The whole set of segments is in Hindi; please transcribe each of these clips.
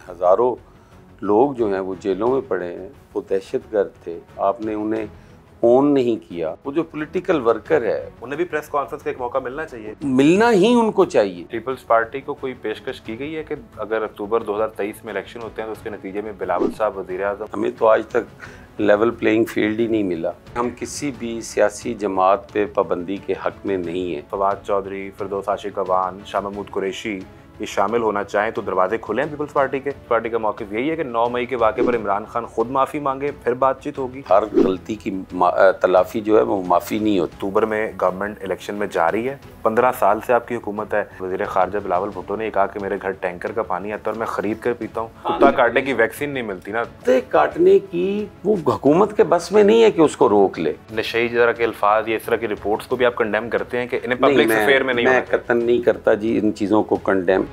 हज़ारों लोग जो हैं वो जेलों में पड़े हैं, वो दहशतगर्द थे, आपने उन्हें ऑन नहीं किया। वो जो पॉलिटिकल वर्कर है उन्हें भी प्रेस कॉन्फ्रेंस का एक मौका मिलना चाहिए, मिलना ही उनको चाहिए। पीपल्स पार्टी को कोई पेशकश की गई है कि अगर अक्टूबर 2023 में इलेक्शन होते हैं तो उसके नतीजे में बिलावल साहब वज़ीर-ए-आज़म? हमें तो आज तक लेवल प्लेइंग फील्ड ही नहीं मिला। हम किसी भी सियासी जमात पे पाबंदी के हक में नहीं है। फवाद चौधरी, फिरदौस आशिक अवान, शाह महमूद कुरैशी ये शामिल होना चाहें तो दरवाजे खुले हैं पीपल्स पार्टी के। पार्टी का मौक़िफ़ यही है कि 9 मई के वाक़े पर इमरान खान खुद माफ़ी मांगे, फिर बातचीत होगी। हर गलती की तलाफ़ी जो है वो माफ़ी नहीं होती। अक्टूबर में गवर्नमेंट इलेक्शन में जा रही है, 15 साल से आपकी हुकूमत है। वज़ीर ख़ारजा बिलावल भुट्टो ने कहा कि मेरे घर टैंकर का पानी आता है और मैं ख़रीद कर पीता हूँ। कुत्ता काटने की वैक्सीन नहीं मिलती ना, कुत्ते काटने की वो हुकूमत के बस में नहीं है कि उसको रोक ले। नशई तरह के अल्फाज या इस तरह की रिपोर्ट्स को भी आप कंडेम करते हैं कि इन्हें पब्लिक अफेयर में नहीं? मैं कतन नहीं करता जी इन चीज़ों को कंडेम।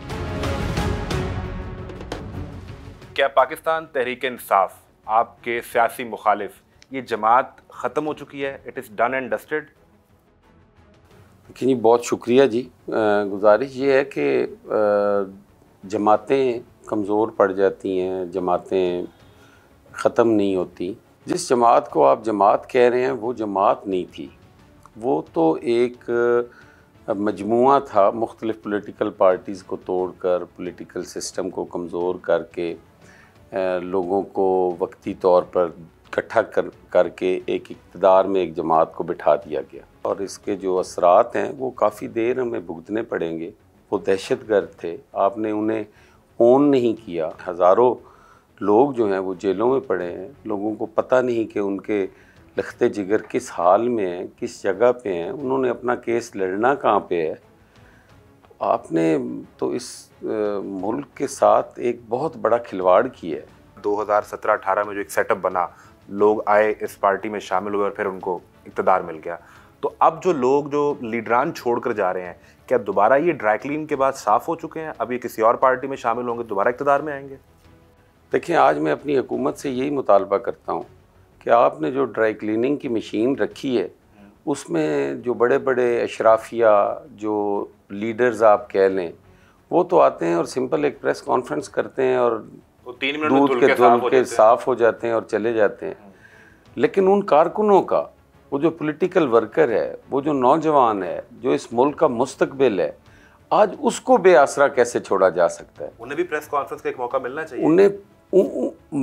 क्या पाकिस्तान तहरीक इंसाफ, आपके सियासी मुखालिफ, ये जमात ख़त्म हो चुकी है? It is done and dusted? जी बहुत शुक्रिया जी। गुजारिश ये है कि जमातें कमज़ोर पड़ जाती हैं, जमातें ख़त्म नहीं होती। जिस जमात को आप जमात कह रहे हैं वो जमात नहीं थी, वो तो एक मजमुआ था मुख्तलिफ़ पॉलिटिकल पार्टीज़ को तोड़कर, पॉलिटिकल सिस्टम को कमज़ोर करके लोगों को वक्ती तौर पर इकट्ठा करके एक इक़्तिदार में एक जमात को बिठा दिया गया। और इसके जो असरात हैं वो काफ़ी देर हमें भुगतने पड़ेंगे। वो दहशतगर्द थे, आपने उन्हें ऑन नहीं किया। हज़ारों लोग जो हैं वो जेलों में पड़े हैं, लोगों को पता नहीं कि उनके लखते जिगर किस हाल में हैं, किस जगह पे हैं, उन्होंने अपना केस लड़ना कहाँ पे है। आपने तो इस मुल्क के साथ एक बहुत बड़ा खिलवाड़ किया है। 2017-18 में जो एक सेटअप बना, लोग आए, इस पार्टी में शामिल हुए और फिर उनको इक़्तिदार मिल गया। तो अब जो लोग जो लीडरान छोड़कर जा रहे हैं, क्या दोबारा ये ड्राई क्लीन के बाद साफ़ हो चुके हैं? अब ये किसी और पार्टी में शामिल होंगे, दोबारा इक़्तिदार में आएंगे? देखिए, आज मैं अपनी हुकूमत से यही मुतालबा करता हूँ कि आपने जो ड्राई क्लीनिंग की मशीन रखी है, उसमें जो बड़े बड़े अशराफिया जो लीडर्स आप कह लें, वो तो आते हैं और सिंपल एक प्रेस कॉन्फ्रेंस करते हैं और तो 3 मिनट दूध के धुल के साफ़ हो जाते हैं और चले जाते हैं। लेकिन उन कारकुनों का, वो जो पॉलिटिकल वर्कर है, वो जो नौजवान है, जो इस मुल्क का मुस्तकबिल है, आज उसको बेआसरा कैसे छोड़ा जा सकता है? उन्हें भी प्रेस कॉन्फ्रेंस का एक मौका मिलना चाहिए। उन्हें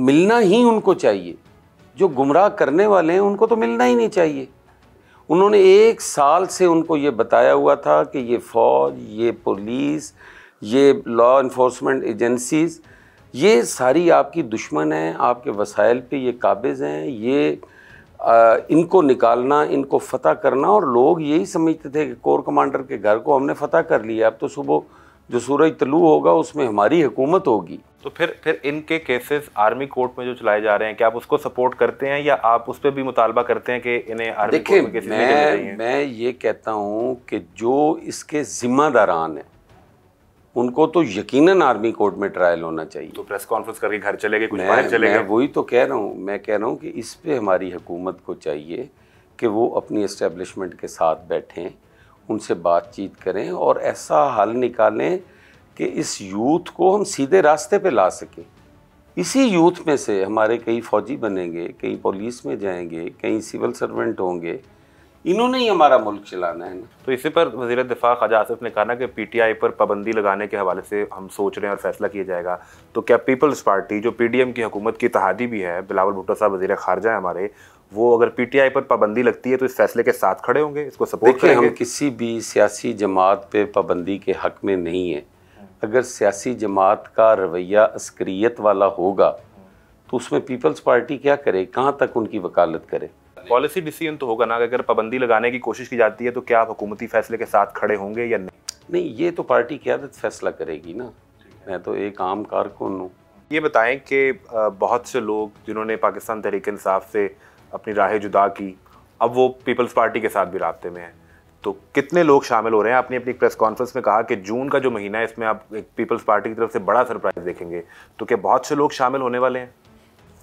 मिलना ही उनको चाहिए। जो गुमराह करने वाले हैं उनको तो मिलना ही नहीं चाहिए। उन्होंने 1 साल से उनको ये बताया हुआ था कि ये फ़ौज, ये पुलिस, ये लॉ इन्फोर्समेंट एजेंसीज़, ये सारी आपकी दुश्मन हैं, आपके वसाइल पे ये काबिज़ हैं, ये इनको निकालना, इनको फ़तह करना। और लोग यही समझते थे कि कोर कमांडर के घर को हमने फ़तह कर लिया, अब तो सुबह जो सूरज तलू होगा उसमें हमारी हुकूमत होगी। तो फिर इनके केसेस आर्मी कोर्ट में जो चलाए जा रहे हैं, क्या आप उसको सपोर्ट करते हैं या आप उस पर भी मुतालबा करते हैं कि इन्हें आर्मी कोर्ट में केसेस नहीं करने चाहिए? मैं ये कहता हूँ कि जो इसके ज़िम्मेदारान हैं उनको तो यकीनन आर्मी कोर्ट में ट्रायल होना चाहिए। तो प्रेस कॉन्फ्रेंस करके घर चले गए, कुछ बाहर चले गए। मैं वही तो कह रहा हूँ, मैं कह रहा हूँ कि इस पे हमारी हुकूमत को चाहिए कि वो अपनी एस्टेब्लिशमेंट के साथ बैठें, उनसे बातचीत करें और ऐसा हल निकालें कि इस यूथ को हम सीधे रास्ते पे ला सकें। इसी यूथ में से हमारे कई फ़ौजी बनेंगे, कई पुलिस में जाएंगे, कई सिविल सर्वेंट होंगे। इन्होंने ही हमारा मुल्क चलाना है ना। तो इसी पर वज़ीर दिफ़ा ख्वाजा आसिफ ने कहा ना कि पीटीआई पर पाबंदी लगाने के हवाले से हम सोच रहे हैं और फैसला किया जाएगा। तो क्या पीपल्स पार्टी जो पीडीएम की हुकूमत की इत्तेहादी भी है, बिलावल भुट्टो साहब वज़ीर ख़ारजा है हमारे, वो अगर पीटीआई पर पाबंदी लगती है तो इस फैसले के साथ खड़े होंगे, इसको सपोर्ट करेंगे? हम किसी भी सियासी जमात पे पाबंदी के हक़ में नहीं है। अगर सियासी जमात का रवैया अस्करियत वाला होगा तो उसमें पीपल्स पार्टी क्या करे, कहाँ तक उनकी वकालत करे? पॉलिसी डिसीजन तो होगा ना, अगर पाबंदी लगाने की कोशिश की जाती है तो क्या आप हुकूमती फैसले के साथ खड़े होंगे या नहीं? नहीं, ये तो पार्टी क़यादत फैसला करेगी ना, मैं तो एक आम कारकुन हूँ। ये बताएं कि बहुत से लोग जिन्होंने पाकिस्तान तहरीक इंसाफ से अपनी राहें जुदा की, अब वो पीपल्स पार्टी के साथ भी राब्ते में हैं, तो कितने लोग शामिल हो रहे हैं? आपने अपनी प्रेस कॉन्फ्रेंस में कहा कि जून का जो महीना है इसमें आप एक पीपल्स पार्टी की तरफ से बड़ा सरप्राइज़ देखेंगे, तो क्या बहुत से लोग शामिल होने वाले हैं?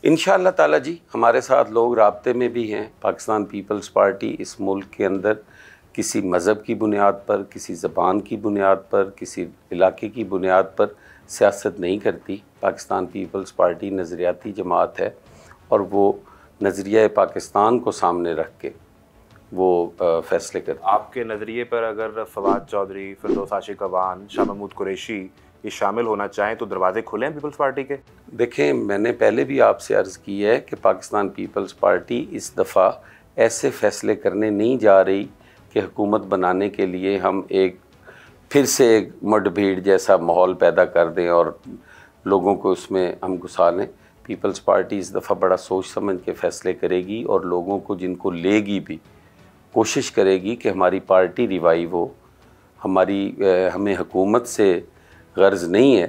इंशाअल्लाह ताला जी, हमारे साथ लोग राब्ते में भी हैं। पाकिस्तान पीपल्स पार्टी इस मुल्क के अंदर किसी मज़हब की बुनियाद पर, किसी ज़बान की बुनियाद पर, किसी इलाके की बुनियाद पर सियासत नहीं करती। पाकिस्तान पीपल्स पार्टी नज़रियाती जमात है और वो नज़रिया पाकिस्तान को सामने रख के वो फैसले करती है। आपके नज़रिए पर अगर फवाद चौधरी, फिरदौस आशिक अवान, शाह महमूद कुरैशी ये शामिल होना चाहें तो दरवाजे खुले हैं पीपल्स पार्टी के? देखें, मैंने पहले भी आपसे अर्ज़ की है कि पाकिस्तान पीपल्स पार्टी इस दफ़ा ऐसे फ़ैसले करने नहीं जा रही कि हुकूमत बनाने के लिए हम एक फिर से एक मुठभेड़ जैसा माहौल पैदा कर दें और लोगों को उसमें हम घुसा लें। पीपल्स पार्टी इस दफ़ा बड़ा सोच समझ के फ़ैसले करेगी और लोगों को जिनको लेगी भी कोशिश करेगी कि हमारी पार्टी रिवाइव हो। हमें हुकूमत से गर्ज नहीं है,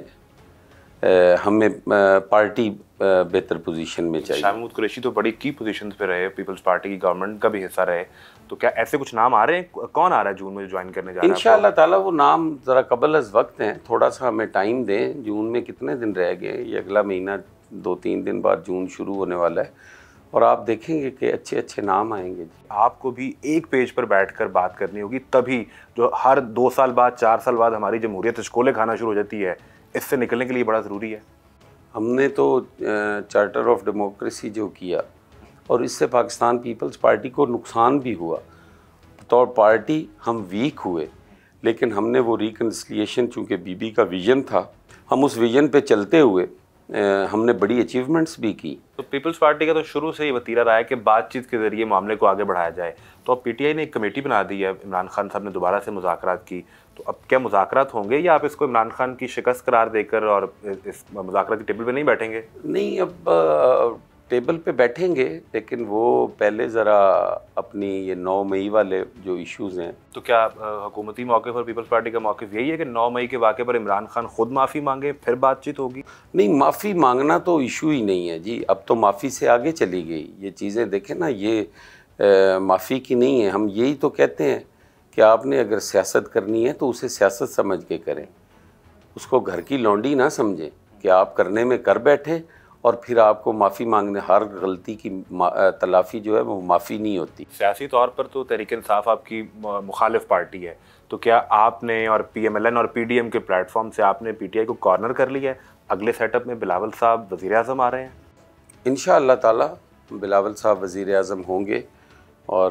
हमें पार्टी बेहतर पोजीशन में चाहिए। शाह महमूद कुरैशी तो बड़ी की पोजीशंस पे रहे, पीपल्स पार्टी की गवर्नमेंट का भी हिस्सा रहे, तो क्या ऐसे कुछ नाम आ रहे हैं? कौन आ रहा है जून में ज्वाइन करने जा रहा है? इंशाअल्लाह ताला वो नाम ज़रा कबल अज़ वक्त हैं, थोड़ा सा हमें टाइम दें। जून में कितने दिन रह गए? ये अगला महीना 2-3 दिन बाद जून शुरू होने वाला है और आप देखेंगे कि अच्छे अच्छे नाम आएंगे। आपको भी एक पेज पर बैठकर बात करनी होगी, तभी जो हर 2 साल बाद 4 साल बाद हमारी जमहूरियत इश्कोले खाना शुरू हो जाती है, इससे निकलने के लिए बड़ा ज़रूरी है। हमने तो चार्टर ऑफ डेमोक्रेसी जो किया और इससे पाकिस्तान पीपल्स पार्टी को नुकसान भी हुआ। तो पार्टी हम वीक हुए, लेकिन हमने वो रिकन्सिलिएशन, चूँकि बीबी का विज़न था, हम उस विज़न पे चलते हुए हमने बड़ी अचीवमेंट्स भी की। तो पीपल्स पार्टी का तो शुरू से ही वतीरा रहा है कि बातचीत के ज़रिए मामले को आगे बढ़ाया जाए। तो अब पीटीआई ने एक कमेटी बना दी है, इमरान खान साहब ने दोबारा से मुज़ाकरात की, तो अब क्या मुज़ाकरात होंगे या आप इसको इमरान खान की शिकस्त करार देकर और इस मुज़ाकरात की टेबल पे नहीं बैठेंगे? नहीं, अब टेबल पे बैठेंगे, लेकिन वो पहले ज़रा अपनी ये 9 मई वाले जो इश्यूज़ हैं। तो क्या हुकूमती मौके पर पीपल्स पार्टी का मौक़िफ़ यही है कि 9 मई के वाक़े पर इमरान खान खुद माफ़ी मांगे फिर बातचीत होगी? नहीं, माफ़ी मांगना तो इशू ही नहीं है जी, अब तो माफ़ी से आगे चली गई ये चीज़ें। देखें ना, ये माफ़ी की नहीं है। हम यही तो कहते हैं कि आपने अगर सियासत करनी है तो उसे सियासत समझ के करें, उसको घर की लौंडी ना समझें कि आप करने में कर बैठे और फिर आपको माफ़ी मांगने, हर गलती की तलाफ़ी जो है वो माफ़ी नहीं होती। सियासी तौर पर तो तहरीक इंसाफ आपकी मुखालिफ पार्टी है, तो क्या आपने और पीएमएलएन और पीडीएम के प्लेटफॉर्म से आपने पीटीआई को कॉर्नर कर लिया है? अगले सेटअप में बिलावल साहब वज़ीर आज़म आ रहे हैं। इंशाअल्लाह ताला बिलावल साहब वज़ीर आज़म होंगे और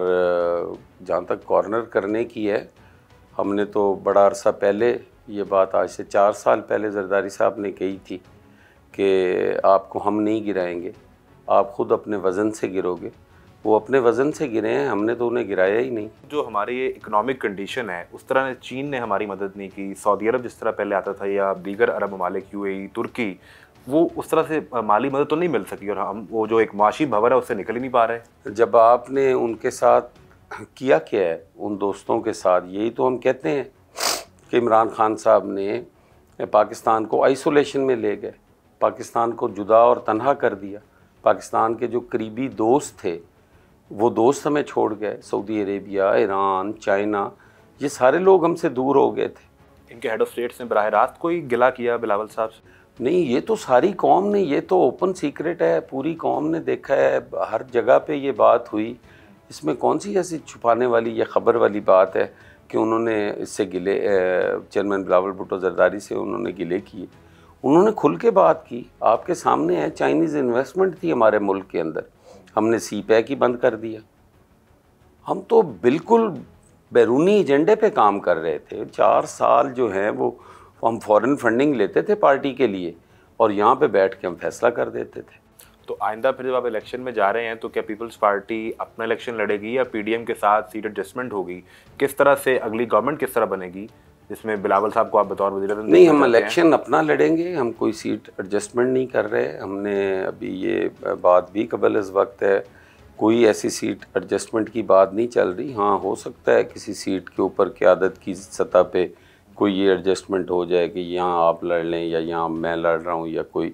जहाँ तक कॉर्नर करने की है, हमने तो बड़ा अरसा पहले ये बात, आज से 4 साल पहले जरदारी साहब ने कही थी कि आपको हम नहीं गिराएंगे, आप ख़ुद अपने वज़न से गिरोगे। वो अपने वज़न से गिरे हैं, हमने तो उन्हें गिराया ही नहीं। जो हमारी ये इकोनॉमिक कंडीशन है, उस तरह चीन ने हमारी मदद नहीं की, सऊदी अरब जिस तरह पहले आता था या दीगर अरब ममालिक, यूएई, तुर्की, वो उस तरह से माली मदद तो नहीं मिल सकी और हम वो जो एक माशी भंवर है उससे निकल ही नहीं पा रहे। जब आपने उनके साथ किया क्या है, उन दोस्तों के साथ, यही तो हम कहते हैं कि इमरान खान साहब ने पाकिस्तान को आइसोलेशन में ले गए, पाकिस्तान को जुदा और तन्हा कर दिया। पाकिस्तान के जो करीबी दोस्त थे वो दोस्त हमें छोड़ गए। सऊदी अरेबिया, ईरान, चाइना, ये सारे लोग हमसे दूर हो गए थे। इनके हेड ऑफ स्टेट्स ने बराह रास्त कोई गिला किया बिलावल साहब से? नहीं, ये तो सारी कौम ने, ये तो ओपन सीक्रेट है, पूरी कौम ने देखा है, हर जगह पे ये बात हुई। इसमें कौन सी ऐसी छुपाने वाली या ख़बर वाली बात है कि उन्होंने इससे गिले, चेयरमैन बिलावल भुट्टो जरदारी से उन्होंने गिले किए। उन्होंने खुल के बात की, आपके सामने है। चाइनीज़ इन्वेस्टमेंट थी हमारे मुल्क के अंदर, हमने CPEC ही बंद कर दिया। हम तो बिल्कुल बैरूनी एजेंडे पे काम कर रहे थे। 4 साल जो हैं वो हम फॉरेन फंडिंग लेते थे पार्टी के लिए और यहाँ पे बैठ के हम फैसला कर देते थे। तो आइंदा फिर जब आप इलेक्शन में जा रहे हैं तो क्या पीपल्स पार्टी अपना इलेक्शन लड़ेगी या पीडीएम के साथ सीट एडजस्टमेंट होगी? किस तरह से अगली गवर्नमेंट किस तरह बनेगी जिसमें बिलावल साहब को आप बतौर वज़ीर आज़म? नहीं, हम इलेक्शन अपना लड़ेंगे, हम कोई सीट एडजस्टमेंट नहीं कर रहे। हमने अभी ये बात भी कबल इस वक्त है, कोई ऐसी सीट एडजस्टमेंट की बात नहीं चल रही। हाँ, हो सकता है किसी सीट के ऊपर क़यादत की सतह पे कोई ये एडजस्टमेंट हो जाए कि यहाँ आप लड़ लें या यहाँ मैं लड़ रहा हूँ या कोई,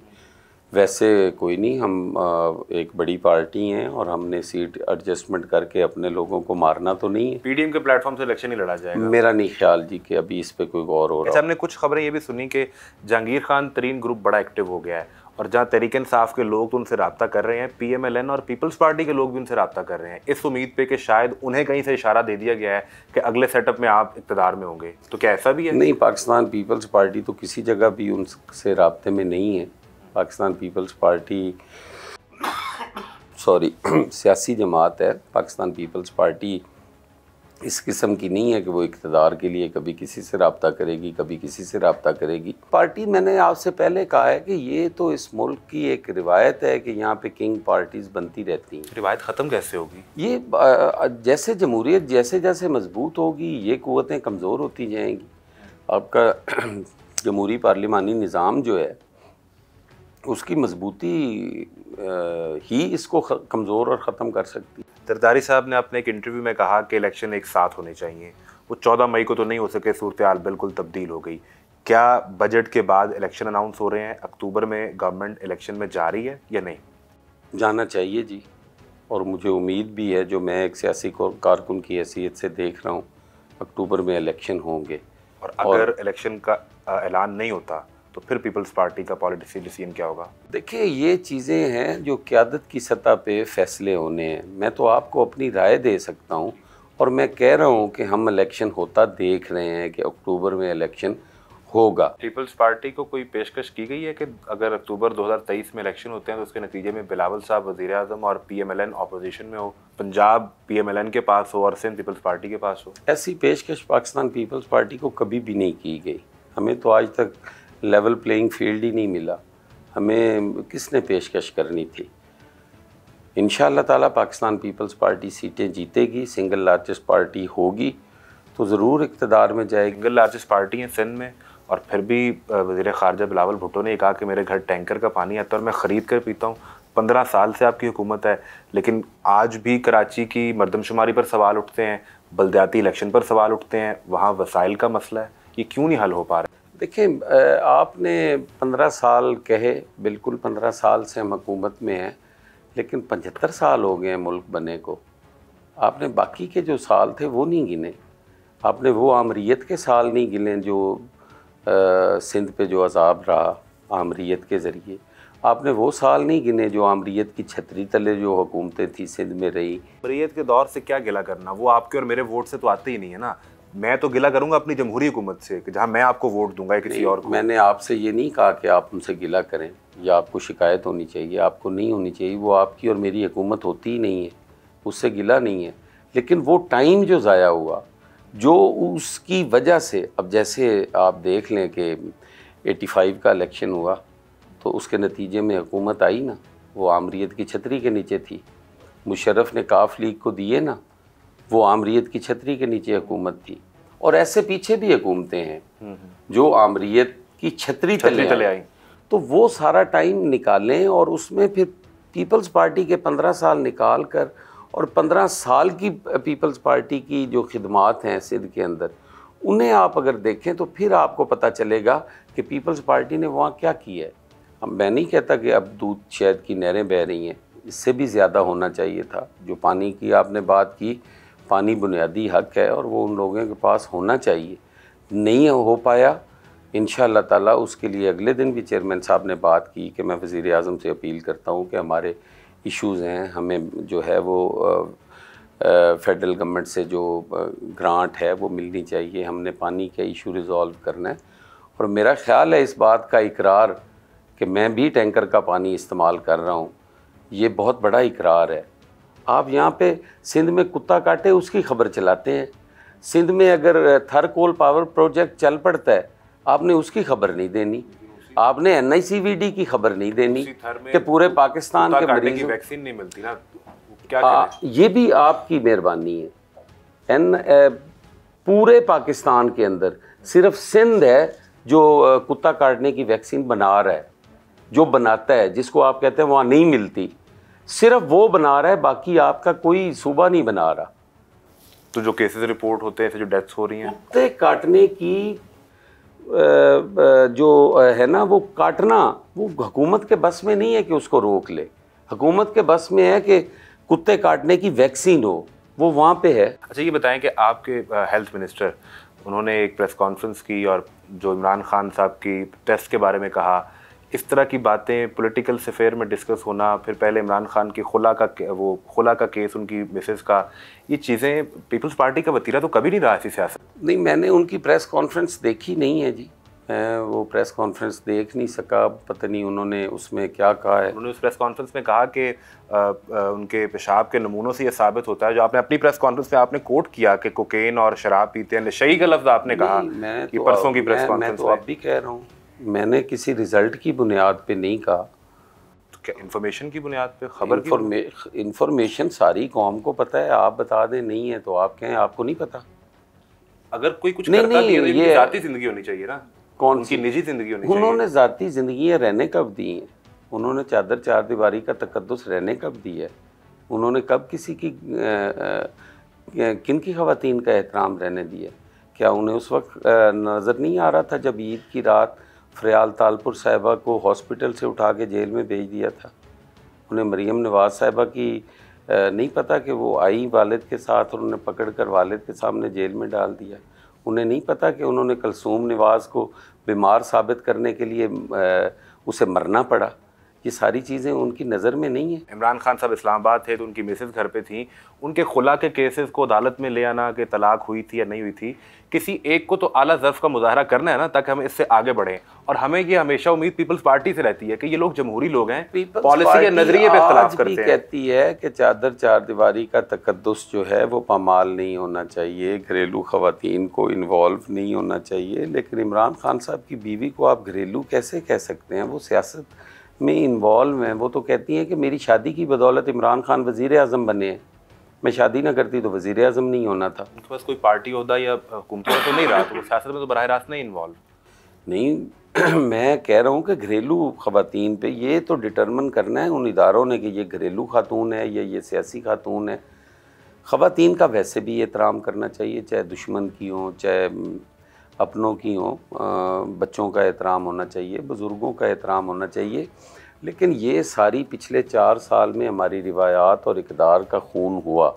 वैसे कोई नहीं। हम एक बड़ी पार्टी हैं और हमने सीट एडजस्टमेंट करके अपने लोगों को मारना तो नहीं है। पीडीएम के प्लेटफॉर्म से इलेक्शन ही लड़ा जाएगा? मेरा नहीं ख्याल जी कि अभी इस पे कोई गौर हो रहा है। हमने कुछ खबरें ये भी सुनी कि जहांगीर खान तरीन ग्रुप बड़ा एक्टिव हो गया है और जहाँ तहरीक इंसाफ के लोग तो उनसे रब्ता कर रहे हैं, PMLN और पीपल्स पार्टी के लोग भी उनसे रब्ता कर रहे हैं इस उम्मीद पे कि शायद उन्हें कहीं से इशारा दे दिया गया है कि अगले सेटअप में आप इक़्तिदार में होंगे। तो क्या ऐसा भी है? नहीं, पाकिस्तान पीपल्स पार्टी तो किसी जगह भी उनसे रब्ते में नहीं है। पाकिस्तान पीपल्स पार्टी सियासी जमात है। पाकिस्तान पीपल्स पार्टी इस किस्म की नहीं है कि वो इक़्तिदार के लिए कभी किसी से रब्ता करेगी, कभी किसी से रब्ता करेगी। पार्टी, मैंने आपसे पहले कहा है कि ये तो इस मुल्क की एक रिवायत है कि यहाँ पे किंग पार्टीज़ बनती रहती हैं। रिवायत ख़त्म कैसे होगी? ये जैसे जमहूरियत जैसे जैसे मजबूत होगी ये क़ुव्वतें कमज़ोर होती जाएंगी। आपका जमहूरी पार्लिमानी निज़ाम जो है उसकी मजबूती ही इसको कमज़ोर और ख़त्म कर सकती है। जरदारी साहब ने अपने एक इंटरव्यू में कहा कि इलेक्शन एक साथ होने चाहिए। वो 14 मई को तो नहीं हो सके, सूरत हाल बिल्कुल तब्दील हो गई। क्या बजट के बाद इलेक्शन अनाउंस हो रहे हैं? अक्टूबर में गवर्नमेंट इलेक्शन में जा रही है या नहीं? जाना चाहिए जी, और मुझे उम्मीद भी है, जो मैं एक सियासी कारकुन की हैसियत से देख रहा हूँ, अक्टूबर में इलेक्शन होंगे। और अगर इलेक्शन का ऐलान नहीं होता तो फिर पीपल्स पार्टी का पॉलिटिकल डिसीजन क्या होगा? देखिए, ये चीज़ें हैं जो क़यादत की सतह पे फ़ैसले होने हैं। मैं तो आपको अपनी राय दे सकता हूँ, और मैं कह रहा हूँ कि हम इलेक्शन होता देख रहे हैं कि अक्टूबर में इलेक्शन होगा। पीपल्स पार्टी को कोई पेशकश की गई है कि अगर अक्टूबर 2023 में इलेक्शन होते हैं तो उसके नतीजे में बिलावल साहब वज़ीर आज़म और PMLN अपोजिशन में हो, पंजाब PMLN के पास हो और सिंध पीपल्स पार्टी के पास हो? ऐसी पेशकश पाकिस्तान पीपल्स पार्टी को कभी भी नहीं की गई। हमें तो आज तक लेवल प्लेइंग फील्ड ही नहीं मिला। हमें किसने पेशकश करनी थी? इंशाअल्लाह ताला पाकिस्तान पीपल्स पार्टी सीटें जीतेगी, सिंगल लार्जेस्ट पार्टी होगी तो ज़रूर इक़्तिदार में जाएगी। सिंगल लार्जेस्ट पार्टी है सिंध में, और फिर भी वज़ीर ख़ारजा बिलावल भुट्टो ने कहा कि मेरे घर टैंकर का पानी आता है और मैं ख़रीद कर पीता हूँ। 15 साल से आपकी हुकूमत है, लेकिन आज भी कराची की मरदमशुमारी पर सवाल उठते हैं, बल्दियाती इलेक्शन पर सवाल उठते हैं, वहाँ वसाइल का मसला है, ये क्यों नहीं हल हो पा रहा? देखिए, आपने 15 साल कहे, बिल्कुल 15 साल से हम हुकूमत में हैं, लेकिन 75 साल हो गए हैं मुल्क बने को। आपने बाकी के जो साल थे वो नहीं गिने। आपने वो आमरीत के साल नहीं गिने जो सिंध पे जो अजाब रहा आमरीत के ज़रिए। आपने वो साल नहीं गिने जो आमरीत की छतरी तले जो हुकूमतें थी सिंध में रही। आमरीत के दौर से क्या गिला करना, वो आपके और मेरे वोट से तो आते ही नहीं है ना। मैं तो गिला करूंगा अपनी जमहूरी हुकूमत से कि जहां मैं आपको वोट दूंगा किसी और को। मैंने आपसे ये नहीं कहा कि आप उनसे गिला करें या आपको शिकायत होनी चाहिए, आपको नहीं होनी चाहिए। वो आपकी और मेरी हुकूमत होती ही नहीं है, उससे गिला नहीं है। लेकिन वो टाइम जो ज़ाया हुआ, जो उसकी वजह से, अब जैसे आप देख लें कि 85 का इलेक्शन हुआ तो उसके नतीजे में हुकूमत आई ना, वो आमरीत की छतरी के नीचे थी। मुशर्रफ ने काफ लीग को दिए ना, वो आमरीत की छतरी के नीचे हुकूमत थी। और ऐसे पीछे भी हुकूमतें हैं जो आमरीत की छतरी तले आई। तो वो सारा टाइम निकालें और उसमें फिर पीपल्स पार्टी के 15 साल निकाल कर और 15 साल की पीपल्स पार्टी की जो खिदमात हैं सिंध के अंदर, उन्हें आप अगर देखें तो फिर आपको पता चलेगा कि पीपल्स पार्टी ने वहाँ क्या किया है। अब मैं नहीं कहता कि अब दूध शहद की नहरें बह रही हैं, इससे भी ज़्यादा होना चाहिए था। जो पानी की आपने बात की, पानी बुनियादी हक है और वो उन लोगों के पास होना चाहिए, नहीं हो पाया। इंशाअल्लाह ताला उसके लिए अगले दिन भी चेयरमैन साहब ने बात की कि मैं वज़ीर आज़म से अपील करता हूँ कि हमारे इश्यूज़ हैं, हमें जो है वो फेडरल गवर्नमेंट से जो ग्रांट है वो मिलनी चाहिए, हमने पानी का इशू रिज़ॉल्व करना है। और मेरा ख़्याल है इस बात का इकरार कि मैं भी टैंकर का पानी इस्तेमाल कर रहा हूँ, ये बहुत बड़ा इकरार है। आप यहाँ पे सिंध में कुत्ता काटे उसकी खबर चलाते हैं। सिंध में अगर थर कोल पावर प्रोजेक्ट चल पड़ता है, आपने उसकी खबर नहीं देनी, आपने NICVD की खबर नहीं देनी कि पूरे पाकिस्तान के मरीजों की वैक्सीन नहीं मिलती ना, क्या करें? ये भी आपकी मेहरबानी है। पूरे पाकिस्तान के अंदर सिर्फ सिंध है जो कुत्ता काटने की वैक्सीन बना रहा है, जो बनाता है, जिसको आप कहते हैं वहाँ नहीं मिलती, सिर्फ वो बना रहा है, बाकी आपका कोई सूबा नहीं बना रहा। तो जो केसेस रिपोर्ट होते हैं, जो डेथ्स हो रही हैं, कुत्ते काटने की जो है ना, वो काटना वो हुकूमत के बस में नहीं है कि उसको रोक ले। हुकूमत के बस में है कि कुत्ते काटने की वैक्सीन हो, वो वहाँ पे है। अच्छा, ये बताएं कि आपके हेल्थ मिनिस्टर, उन्होंने एक प्रेस कॉन्फ्रेंस की और जो इमरान खान साहब की टेस्ट के बारे में कहा, इस तरह की बातें पॉलिटिकल सफेयर में डिस्कस होना, फिर पहले इमरान खान की खुला का केस, उनकी मिसेस का, ये चीज़ें पीपल्स पार्टी का वतीरा तो कभी नहीं रहा ऐसी सियासत। नहीं, मैंने उनकी प्रेस कॉन्फ्रेंस देखी नहीं है जी, मैं वो प्रेस कॉन्फ्रेंस देख नहीं सका, पता नहीं उन्होंने उसमें क्या कहा है। उन्होंने उस प्रेस कॉन्फ्रेंस में कहा कि उनके पेशाब के नमूनों से ये साबित होता है, जो आपने अपनी प्रेस कॉन्फ्रेंस में आपने कोट किया कि कोकेन और शराब पीते हैं, नशई का लफ्ज़ आपने कहा कि परसों की प्रेस कॉन्फ्रेंस में। मैं तो अब भी कह रहा हूँ, मैंने किसी रिजल्ट की बुनियाद पे नहीं कहा। तो क्या इन्फॉर्मेशन की बुनियाद पे, खबर की? इन्फॉर्मेशन सारी कौम को पता है, आप बता दें नहीं है तो आप कहें आपको नहीं पता। अगर कोई कुछ करता भी है तो ये जाती जिंदगी होनी चाहिए ना, कौन उनकी निजी जिंदगी होनी चाहिए। उन्होंने जाती जिंदगी रहने कब दी हैं? उन्होंने चादर चार दीवारी का तकद्दुस रहने कब दी है? उन्होंने कब किसी की किन की ख़वातीन का एहतराम रहने दिया? क्या उन्हें उस वक्त नज़र नहीं आ रहा था जब ईद की रात फ़रियाल तालपुर साहिबा को हॉस्पिटल से उठा के जेल में भेज दिया था? उन्हें मरीम नवाज़ साहिबा की नहीं पता कि वो आई वालिद के साथ और उन्हें पकड़ कर वालिद के सामने जेल में डाल दिया? उन्हें नहीं पता कि उन्होंने कलसूम नवाज़ को बीमार साबित करने के लिए उसे मरना पड़ा? ये सारी चीज़ें उनकी नज़र में नहीं है। इमरान खान साहब इस्लामाबाद थे तो उनकी मिसेस घर पे थी, उनके खुला के केसेस को अदालत में ले आना कि तलाक हुई थी या नहीं हुई थी, किसी एक को तो आला ज़र्फ़ का मुजाहरा करना है ना, ताकि हम इससे आगे बढ़ें। और हमें ये हमेशा उम्मीद पीपल्स पार्टी से रहती है कि ये लोग जमहूरी लोग हैं, पॉलिसी या नजरिए पे इख्तिलाफ करते हैं। कहती है कि चादर चार दीवारी का तकद्दुस जो है वो पामाल नहीं होना चाहिए, घरेलू ख़वातीन को इन्वॉल्व नहीं होना चाहिए। लेकिन इमरान खान साहब की बीवी को आप घरेलू कैसे कह सकते हैं? वो सियासत में इन्वॉल्व हैं। वो तो कहती हैं कि मेरी शादी की बदौलत इमरान खान वज़ीर आज़म बने हैं, मैं शादी ना करती तो वज़ीर आज़म नहीं होना था। तो बस कोई पार्टी होता या हुकूमत तो नहीं रहा, तो वो सियासत में तो बराह रास्त नहीं इन्वॉल्व नहीं। मैं कह रहा हूँ कि घरेलू ख़वातीन पे ये तो डिटरमिन करना है उन इदारों ने कि ये घरेलू खातून है या ये सियासी खातून है। ख़वातीन का वैसे भी एहतराम करना चाहिए, चाहे दुश्मन की हों चाहे अपनों की हों। बच्चों का एहतराम होना चाहिए, बुज़ुर्गों का एहतराम होना चाहिए। लेकिन ये सारी पिछले 4 साल में हमारी रिवायात और इक़दार का खून हुआ।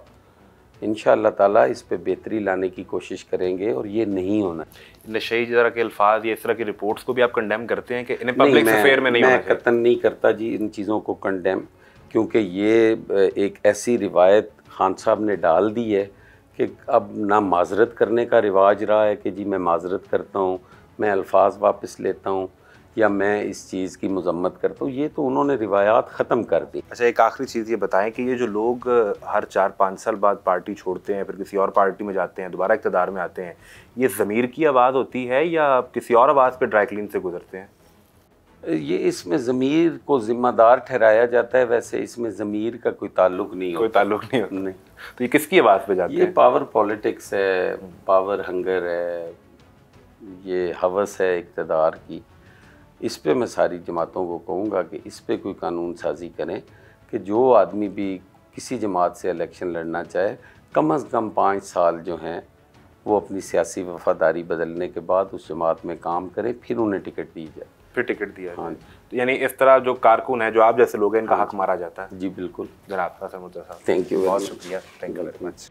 इंशाअल्लाह ताला इस पे बेहतरी लाने की कोशिश करेंगे और ये नहीं होना। नशे तरह के अल्फाज या इस तरह की रिपोर्ट्स को भी आप कंडेम करते हैं कि इन्हें पब्लिक अफेयर में नहीं होना चाहिए? मैं कतन नहीं करता जी इन चीज़ों को कंडेम, क्योंकि ये एक ऐसी रिवायत खान साहब ने डाल दी है कि अब ना माजरत करने का रिवाज रहा है कि जी मैं माजरत करता हूँ, मैं अल्फाज वापस लेता हूँ या मैं इस चीज़ की मजम्मत करता हूँ। ये तो उन्होंने रिवायात ख़त्म कर दी। अच्छा, एक आखिरी चीज़ ये बताएं कि ये जो लोग हर 4-5 साल बाद पार्टी छोड़ते हैं, फिर किसी और पार्टी में जाते हैं, दोबारा इक़्तिदार में आते हैं, ये ज़मीर की आवाज़ होती है या किसी और आवाज़ पे ड्राई क्लीन से गुजरते हैं? ये इसमें ज़मीर को ज़िम्मेदार ठहराया जाता है, वैसे इसमें ज़मीर का कोई ताल्लुक नहीं होता। कोई ताल्लुक नहीं होता। नहीं। तो ये किसकी आवाज़ पे जाते हैं? ये पावर पॉलिटिक्स है, पावर हंगर है, ये हवस है इक़्तिदार की। इस पे मैं सारी जमातों को कहूँगा कि इस पे कोई कानून साजी करें कि जो आदमी भी किसी जमात से इलेक्शन लड़ना चाहे, कम से कम 5 साल जो हैं वो अपनी सियासी वफादारी बदलने के बाद उस जमात में काम करें, फिर उन्हें टिकट दी जाए। फिर टिकट दिया हाँ। तो यानी इस तरह जो कारकुन है, जो आप जैसे लोग हैं, इनका हक मारा जाता है। जी बिल्कुल। जनाब हसन मुर्तज़ा साहब, थैंक यू, बहुत शुक्रिया, थैंक यू वेरी मच।